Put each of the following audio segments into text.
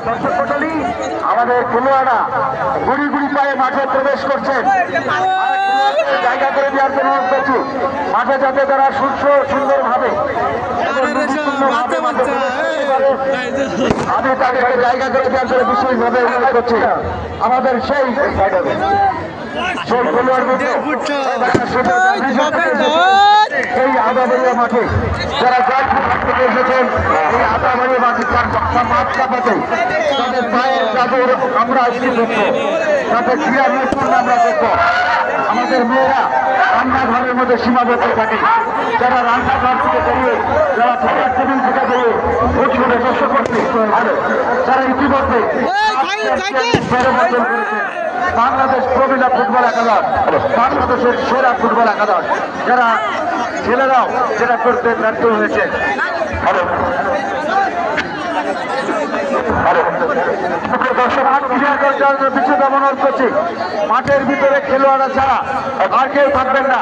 দর্শক মণ্ডলী, আমাদের খেলোয়াড়রা গুড়ি গুড়ি পায়ে মাঠে প্রবেশ করছেন। জায়গা করে দেওয়ার জন্য অনুরোধ করছি, মাঠে যাতে তারা সুন্দরভাবে আমি তাদের জায়গা করে দেওয়ার জন্য বিশেষভাবে অনুরোধ করছি। আমাদের সেই এই আদাবাড়িয়া মাঠে যারা থেকে এসেছেন, এই আদাবাড়িয়া মাঠে মাঠ কাপাতে তাদের পায়ের জাদুর আমরা আজকে দেখবো, তাদের ক্রীড়া নৈপুণ্য আমরা দেখবো। আমাদের মেয়েরা রান্নাঘরের মধ্যে সীমাবদ্ধ থাকে, যারা রান্নাঘর থেকে বেরিয়ে, যারা খাবার টেবিল থেকে বেরিয়ে উৎসবে শস্য করতে, যারা ইতিমধ্যে বাংলাদেশ প্রবীণা ফুটবল একাদশ, বাংলাদেশের সেরা ফুটবল একাদশ, যারা ছেলেরাও যেটা করতে ব্যর্থ হয়েছে। অনুরোধ করছি, মাঠের ভিতরে খেলোয়াড়রা ছাড়া আর কেউ থাকবেন না।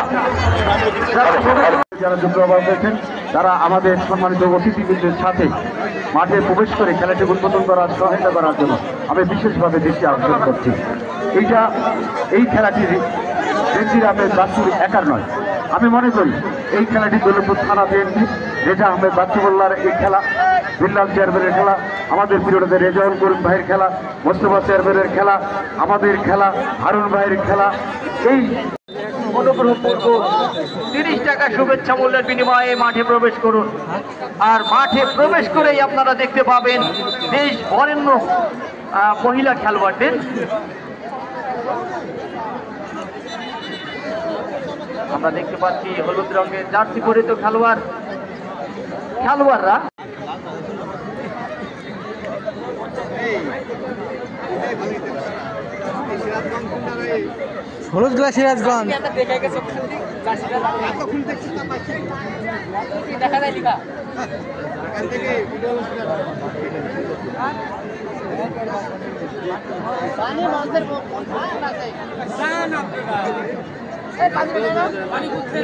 যারা যুক্তভাবে হয়েছেন তারা আমাদের সম্মানিত অতিথিবৃন্দের সাথে মাঠে প্রবেশ করে খেলাটি উদ্বোধন করার সহায়তা করার জন্য আমি বিশেষভাবে দৃষ্টি আকর্ষণ করছি। এই খেলাটির বেনজির আহমেদ বাচ্চুর একার নয়, আমি মনে করি এই খেলাটি দৌলতপুর থানা বিএনপি, রেজা আহমেদ বাচ্চুবল্লার এই খেলা, বিল্লাল চেয়ারম্যানের খেলা, আমাদের পিরিয়ডে রেজাউল করিম ভাইয়ের খেলা, মোস্তফা চেয়ারম্যানের খেলা, আমাদের খেলা, হারুন ভাইয়ের খেলা। এই অনুগ্রহপূর্বক 30 টাকা শুভেচ্ছা মূল্যের বিনিময়ে মাঠে প্রবেশ করুন। আর মাঠে প্রবেশ করেই আপনারা দেখতে পাবেন দেশ বরেণ্য মহিলা খেলোয়াড়দের। আমরা দেখতে পাচ্ছি হলুদ রঙের জার্সি পরিহিত খেলোয়াড়রা হলুদগুলা সিরাজগঞ্জ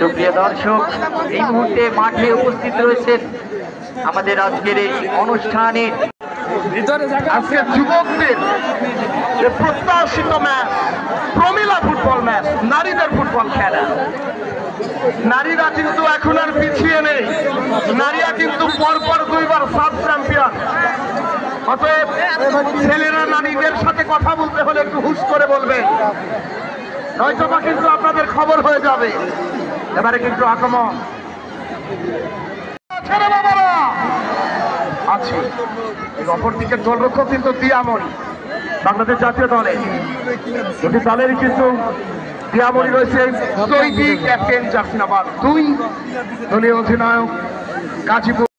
সুপ্রিয় দর্শক, এই মুহূর্তে মাঠে উপস্থিত রয়েছেন আমাদের আজকের এই অনুষ্ঠানে আজকে যুবকদের যে প্রত্যাশিত ম্যাচ, প্রমিলা ফুটবল ম্যাচ, নারীদের ফুটবল খেলা। নারীরা কিন্তু এখন আর পিছিয়ে নেই, নারীরা কিন্তু পরপর 2বার সাব চ্যাম্পিয়ন। অতএব ছেলেরা নারীদের সাথে কথা বলতে হলে একটু হুশ করে বলবেন, নয়তোবা কিন্তু আপনাদের খবর হয়ে যাবে। এবারে কিন্তু আক্রমণ আছে, অপরদিকে গোলরক্ষক কিন্তু দিয়ামণি, বাংলাদেশ জাতীয় দলে দুটি দলেরই কিন্তু দিয়ামণি রয়েছে, ক্যাপ্টেন জার্সি নাম্বার 2, দলীয় অধিনায়ক গাজীপুর।